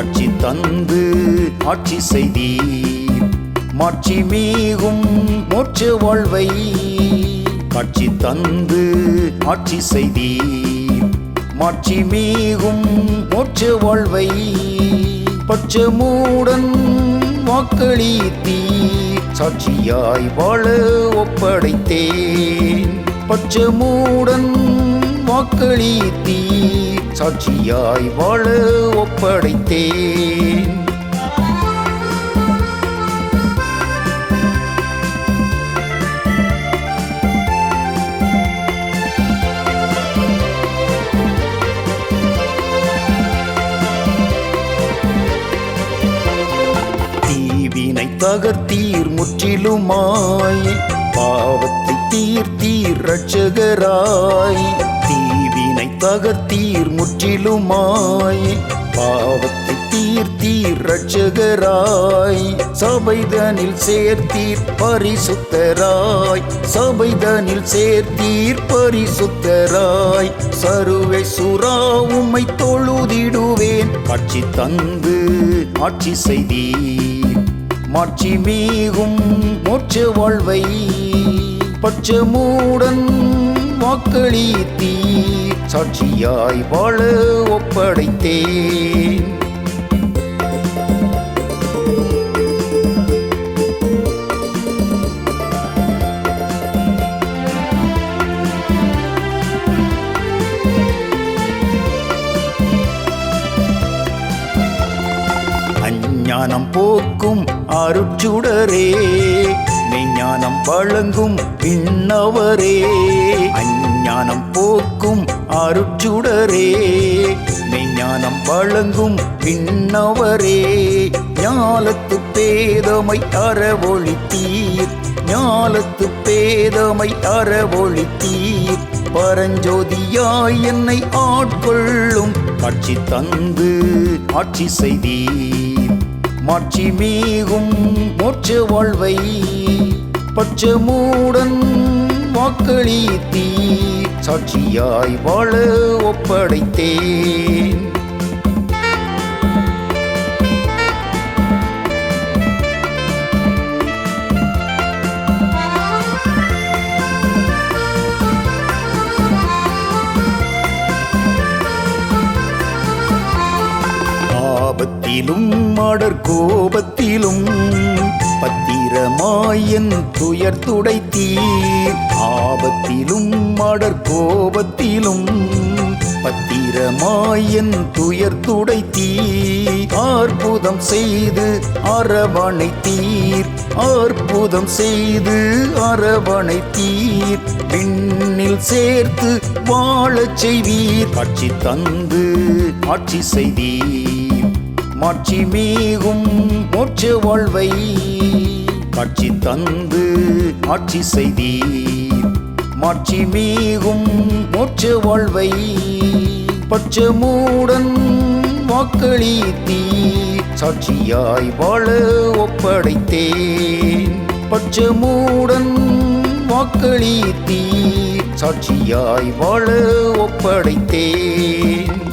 காட்சி தந்து ஆட்சி செய்தீர். மாட்சி மீகும் மோட்ச வாழ்வை காட்சி தந்து ஆட்சி செய்தீர். மாட்சி மீகும் மோட்ச வாழ்வை பட்சமுடன் வாக்களித்தீர். சாட்சியாய் வாழ ஒப்படைத்தேன். பட்சமுடன் வாக்களித்தீர். சாட்சியாய் வாழ ஒப்படைத்தேன். தீவினை தகர்த்தீர் முற்றிலுமாய். பாவத்தை தீர்த்தீர் இரட்சகராய். தீவினை தகர்த்தீர் முற்றிலுமாய். பாவத்தை தீர்த்தீர் இரட்சகராய். சபைதனில் சேர்த்தீர் பரிசுத்தராய். சபைதனில் சேர்த்தீர் பரிசுத்தராய். சர்வேசுரா உம்மை தொழுதிடுவேன். காட்சி தந்து ஆட்சி செய்தீர். மாட்சி மீகும் மோட்ச வாழ்வை பட்சமுடன் வாக்களித்தீர். சாட்சியாய் வாழ ஒப்படைத்தேன். அஞ்ஞானம் போக்கும் அருட்சுடரே, மெய்ஞானம் வழங்கும் விண்ணவரே. அஞ்ஞானம் போக்கும் அருட்சுடரே, மெய்ஞானம் வழங்கும் விண்ணவரே. ஞாலத்து பேதமை அறவொழித்தீர். ஞாலத்து பேதமை அறவொழித்தீர். பரஞ்சோதியாய் என்னை ஆட்கொள்ளும். காட்சி தந்து ஆட்சி செய்தீர். மாட்சி மீகும் மோட்ச வாழ்வை பட்சமுடன் வாக்களித்தீர். சாட்சியாய் வாழ ஒப்படைத்தேன். ஆபத்திலும் அடர் கோபத்திலும் பத்திரமாயன் துயர் துடைத்தீர். ஆபத்திலும் அடர் கோபத்திலும் பத்திரமாயன் துயர் துடைத்தீர். அற்புதம் செய்து அரவணைத்தீர். அற்புதம் செய்து அரவணைத்தீர். விண்ணில் சேர்த்து வாழச் செய்வீர். காட்சி தந்து ஆட்சி செய்தீர். மாட்சி மீகும் மோட்ச வாழ்வை காட்சி தந்து ஆட்சி செய்தீர். மாட்சி மீகும் மோட்ச வாழ்வை பட்சமுடன் வாக்களித்தீர். சாட்சியாய் வாழ ஒப்படைத்தேன். பட்சமுடன் வாக்களித்தீர். சாட்சியாய் வாழ ஒப்படைத்தேன்.